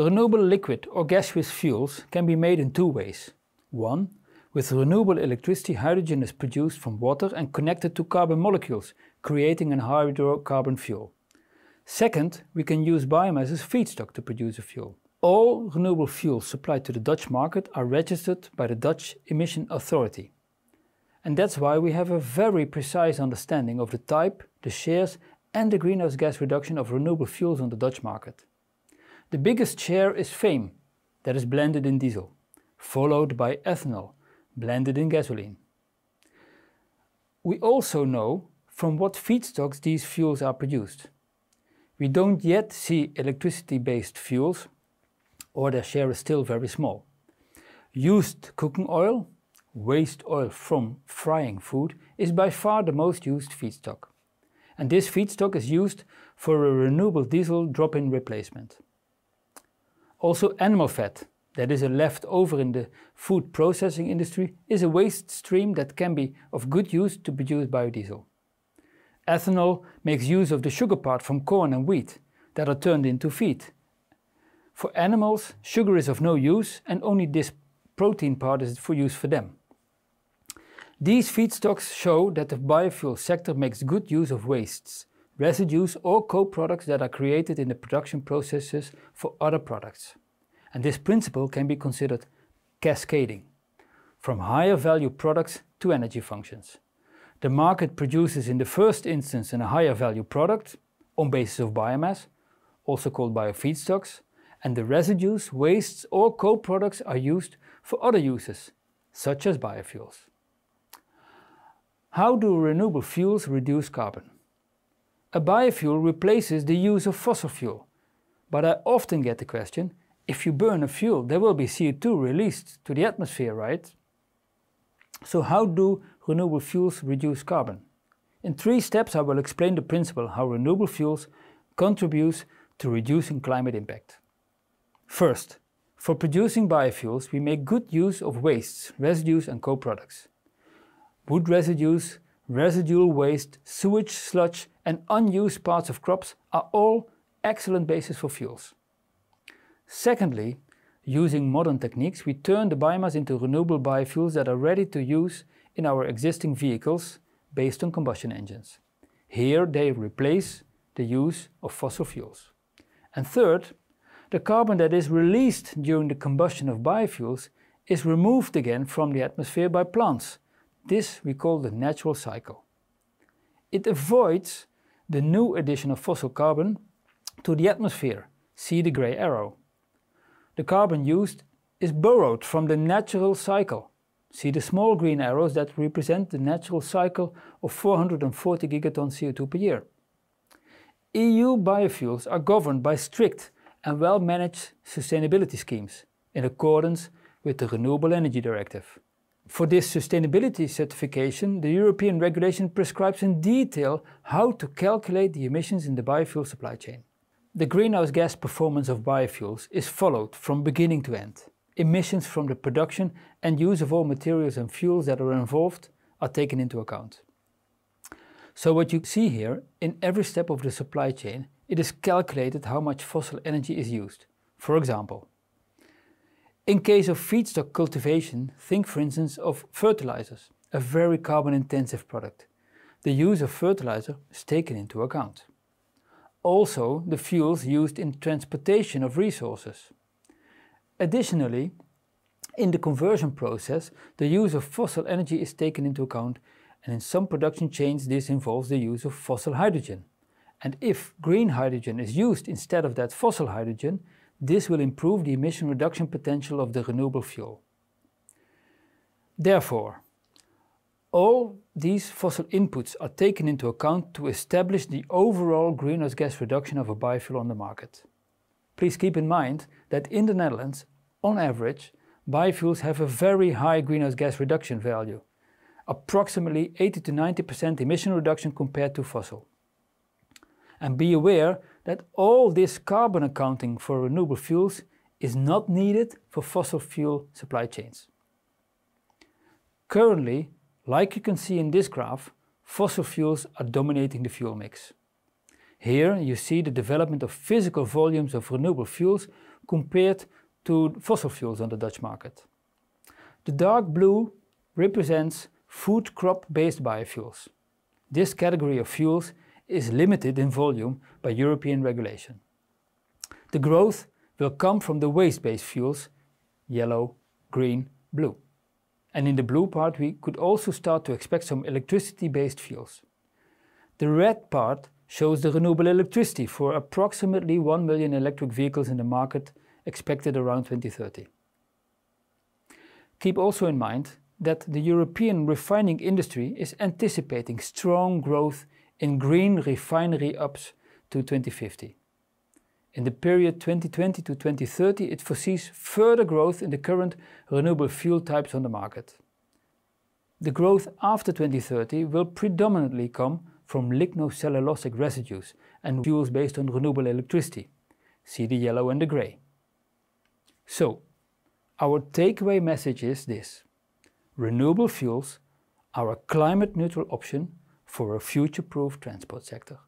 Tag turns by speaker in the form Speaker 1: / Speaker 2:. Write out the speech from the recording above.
Speaker 1: Renewable liquid or gaseous fuels can be made in two ways. One, with renewable electricity, hydrogen is produced from water and connected to carbon molecules, creating a hydrocarbon fuel. Second, we can use biomass as feedstock to produce a fuel. All renewable fuels supplied to the Dutch market are registered by the Dutch Emission Authority. And that's why we have a very precise understanding of the type, the shares and the greenhouse gas reduction of renewable fuels on the Dutch market. The biggest share is FAME, that is blended in diesel, followed by ethanol, blended in gasoline. We also know from what feedstocks these fuels are produced. We don't yet see electricity-based fuels, or their share is still very small. Used cooking oil, waste oil from frying food, is by far the most used feedstock. And this feedstock is used for a renewable diesel drop-in replacement. Also animal fat, that is a leftover in the food processing industry, is a waste stream that can be of good use to produce biodiesel. Ethanol makes use of the sugar part from corn and wheat that are turned into feed. For animals, sugar is of no use and only this protein part is for use for them. These feedstocks show that the biofuel sector makes good use of wastes, residues or co-products that are created in the production processes for other products. And this principle can be considered cascading, from higher value products to energy functions. The market produces in the first instance a higher value product on basis of biomass, also called biofeedstocks, and the residues, wastes or co-products are used for other uses, such as biofuels. How do renewable fuels reduce carbon? A biofuel replaces the use of fossil fuel, but I often get the question, if you burn a fuel, there will be CO2 released to the atmosphere, right? So how do renewable fuels reduce carbon? In 3 steps I will explain the principle how renewable fuels contribute to reducing climate impact. First, for producing biofuels we make good use of wastes, residues and co-products. Wood residues, residual waste, sewage, sludge and unused parts of crops are all excellent bases for fuels. Secondly, using modern techniques, we turn the biomass into renewable biofuels that are ready to use in our existing vehicles based on combustion engines. Here they replace the use of fossil fuels. And third, the carbon that is released during the combustion of biofuels is removed again from the atmosphere by plants. This we call the natural cycle. It avoids the new addition of fossil carbon to the atmosphere. See the grey arrow. The carbon used is borrowed from the natural cycle. See the small green arrows that represent the natural cycle of 440 gigatons CO2 per year. EU biofuels are governed by strict and well-managed sustainability schemes in accordance with the Renewable Energy Directive. For this sustainability certification, the European regulation prescribes in detail how to calculate the emissions in the biofuel supply chain. The greenhouse gas performance of biofuels is followed from beginning to end. Emissions from the production and use of all materials and fuels that are involved are taken into account. So what you see here, in every step of the supply chain, it is calculated how much fossil energy is used. For example, in case of feedstock cultivation, think for instance of fertilizers, a very carbon-intensive product. The use of fertilizer is taken into account. Also, the fuels used in transportation of resources. Additionally, in the conversion process, the use of fossil energy is taken into account, and in some production chains this involves the use of fossil hydrogen. And if green hydrogen is used instead of that fossil hydrogen, this will improve the emission reduction potential of the renewable fuel. Therefore, all these fossil inputs are taken into account to establish the overall greenhouse gas reduction of a biofuel on the market. Please keep in mind that in the Netherlands, on average, biofuels have a very high greenhouse gas reduction value, approximately 80 to 90% emission reduction compared to fossil. And be aware that all this carbon accounting for renewable fuels is not needed for fossil fuel supply chains. Currently, like you can see in this graph, fossil fuels are dominating the fuel mix. Here you see the development of physical volumes of renewable fuels compared to fossil fuels on the Dutch market. The dark blue represents food crop-based biofuels. This category of fuels is limited in volume by European regulation. The growth will come from the waste-based fuels, yellow, green, blue. And in the blue part we could also start to expect some electricity-based fuels. The red part shows the renewable electricity for approximately 1 million electric vehicles in the market expected around 2030. Keep also in mind that the European refining industry is anticipating strong growth in green refinery ups to 2050. In the period 2020 to 2030, it foresees further growth in the current renewable fuel types on the market. The growth after 2030 will predominantly come from lignocellulosic residues and fuels based on renewable electricity. See the yellow and the grey. So, our takeaway message is this: renewable fuels are a climate-neutral option for a future-proof transport sector.